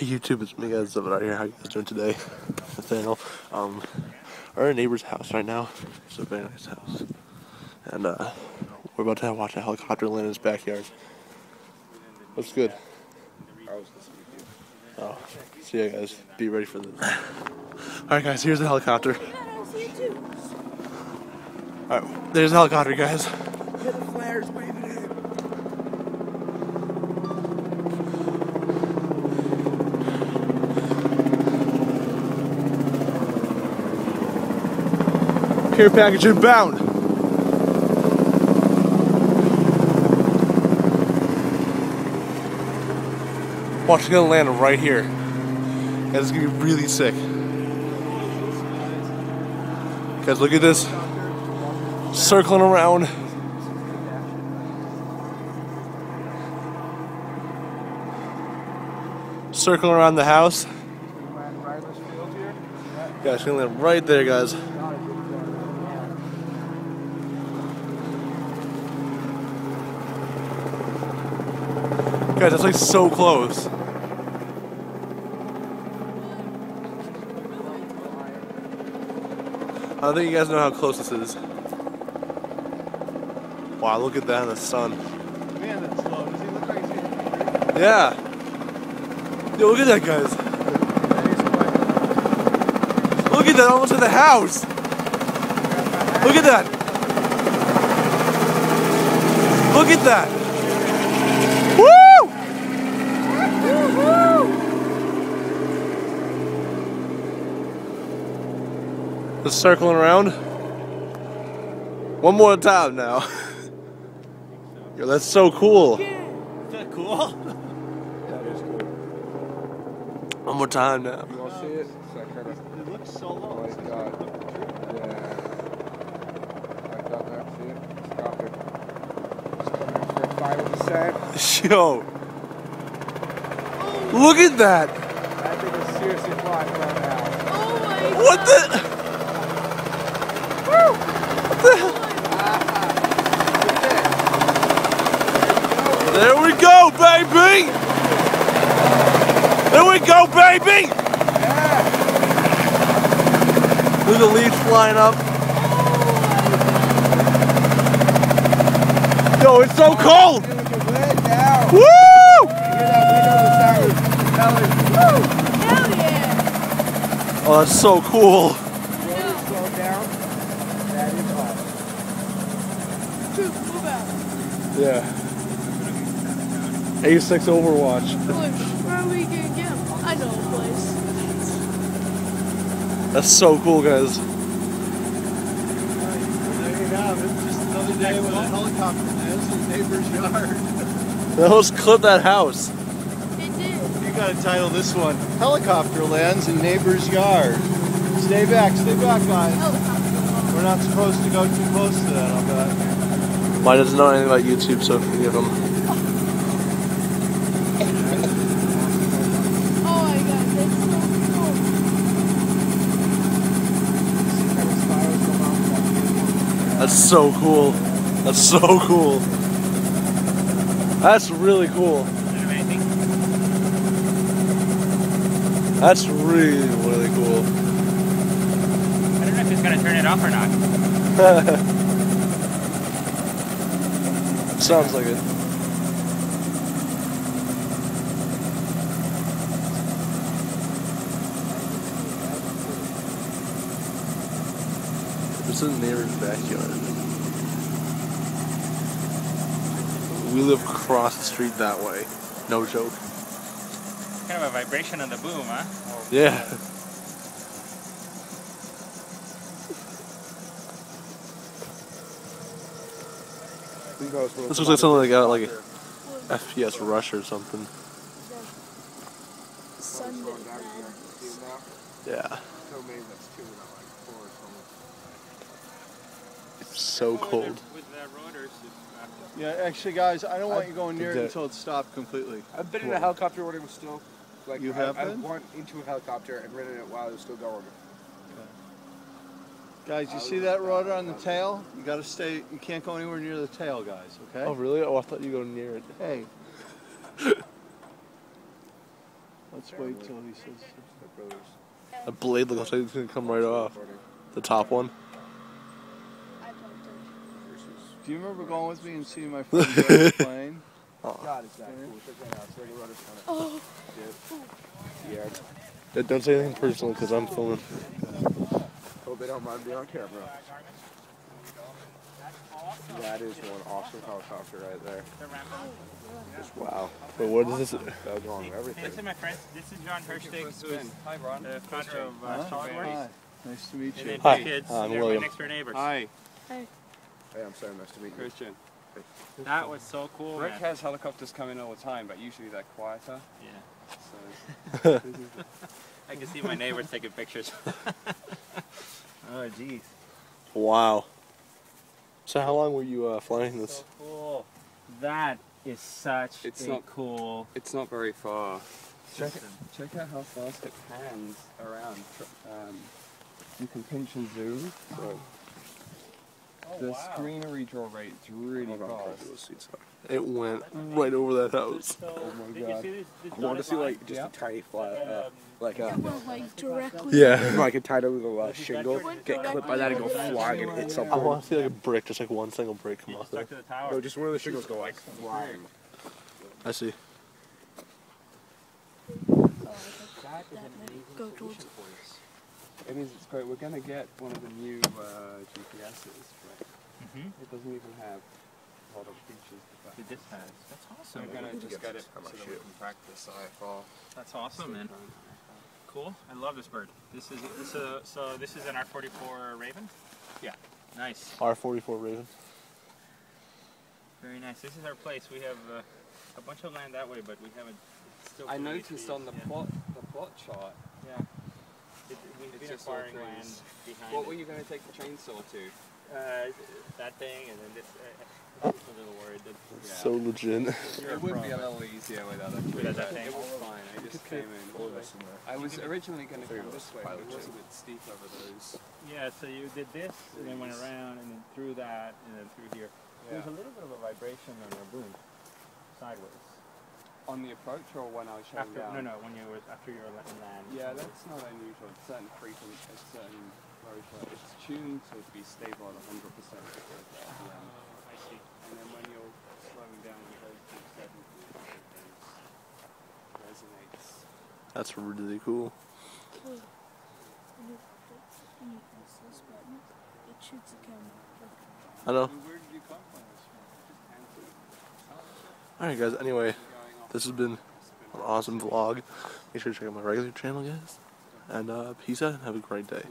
Hey YouTube, it's me guys over out here. How you guys doing today? Nathaniel. We're at a neighbor's house right now. It's a very nice house. And we're about to watch a helicopter land in his backyard. Looks good. Oh, so yeah guys, be ready for this. Alright guys, here's the helicopter. Alright, there's the helicopter guys. Hit the flares waving in. Care package inbound. Watch, it's gonna land right here. And it's gonna be really sick. Guys, look at this. Circling around. Circling around the house. Yeah, it's gonna land right there, guys. Guys, that's like so close. I don't think you guys know how close this is. Wow, look at that in the sun. Man, that's slow. Does he look like he's getting Yeah. Yo, look at that, guys. Look at that, almost at the house. Look at that. Look at that. Woo! Just circling around. One more time now. Yo, that's so cool. Is that cool? That is cool. One more time now. You want to see it? It's that kind of. It looks so low. Oh my god. Yeah. Like that there. See it? It's copper. It's coming in for a final descent. Yo. Look at that. That thing is seriously flying around now. Oh my god. What the? Woo! What the? There we go, baby! There we go, baby! Yeah. Look at the leaves flying up. Yo, it's so cold! Look at the wind now. Woo! You hear that wind on the towers? Woo! Hell yeah. Oh, that's so cool. Rotor slowed down. That is awesome. Troop, move out. Yeah. A6 Overwatch. Look, where are we gonna get him? I know a place. That's so cool, guys. There you have it. Just another day with a helicopter lands in the neighbor's yard. Let's clip that house. It did. You gotta title this one, Helicopter Lands in Neighbor's Yard. Stay back, guys. Helicopter. We're not supposed to go too close to that, I'll bet. Mine doesn't know anything about YouTube, so forgive him. Oh my god, that's so cool. That's so cool. That's so cool. That's really cool. That's really, really cool. I don't know if it's going to turn it off or not. Sounds like it. It's in the neighbor's backyard. We live across the street that way. No joke. Kind of a vibration on the boom, huh? Yeah. This looks like something like got like a FPS rush or something. Sunday bed. Yeah. It's so cold. With the rotors, Yeah, actually, guys, I don't want you going near it until it's stopped completely. I've been in a helicopter when it was still. Like, You have I've been? went into a helicopter and ridden it while it was still going. Guys, you see that rotor on the tail? You gotta stay, you can't go anywhere near the tail, guys, okay? Oh really? Oh, I thought you go near it. Hey. Let's wait till he says. The blade looks like it's gonna come right off. The top one. Do you remember going with me and seeing my friend drive the plane? God, is that cool? Check that out. It's like a rudder Oh. Yeah. Don't say anything personal because I'm filming. Hope they don't mind being on camera. That is one awesome helicopter right there. Just wow. But what is this? That was wrong with everything. This is my friend. This is John Hershtig, Hi, Ron. the founder of SolidWorks. Hi. Nice to meet And you. then Hi, his kids, I'm they're my William. next door neighbors. Hi. Hey. Hey, I'm sorry. Nice to meet you. Christian. That was so cool, Rick man. has helicopters coming all the time, but usually they're quieter. Yeah. So I can see my neighbors taking pictures. Oh, jeez. Wow. So how long were you flying this? So cool. That is such It's a not- cool it's not very far. system. Check out how fast it pans around. You can pinch and zoom. So the screen redraw rate is really fast. It went right over that house. Oh my Did you god. see this I want to see like just Yeah. a tiny flat, like It a went like directly. Yeah. like a tiny little shingle. Get clipped by that and go flying and hit I something. want to see like a brick, just like one single brick come You off stuck there. to the tower. No, just one of the shingles go like flying. I see. That is Go towards. It means it's great. We're gonna get one of the new GPSs, but it doesn't even have a lot of features. It just has. That's So awesome. we're gonna just get it How much so that shit? we can practice IFR. That's awesome, man. Cool. I love this bird. This is so this is an R44 Raven. Yeah. Nice. R44 Raven. Very nice. This is our place. We have a bunch of land that way, but we haven't. It's still I too late noticed to on the use, plot chart. Yeah. We've been just all acquiring trees. land behind. What it. were you going to take the chainsaw to? That thing, and then this. I was a little worried that So legit. It would be a little easier without a tree. Without that but thing. It was fine. I just came in. I was originally going to come this way, but it was a bit steep over those. Yeah, so you did this, and then went around, and then through that, and then through here. There's a little bit of a vibration on your boom, sideways. On the approach or when I was shutting After, down? no, when you were after you were letting land. Yeah, that's not unusual. It's certain frequency, it's certain rotor. It's tuned to be stable at 100%. I see. And then when you're slowing down, it goes to 70, it resonates. That's really cool. When you press this button, it shoots the camera. I know. Where did you come from? Alright guys, anyway, this has been an awesome vlog. Make sure to check out my regular channel, guys. And peace out and have a great day.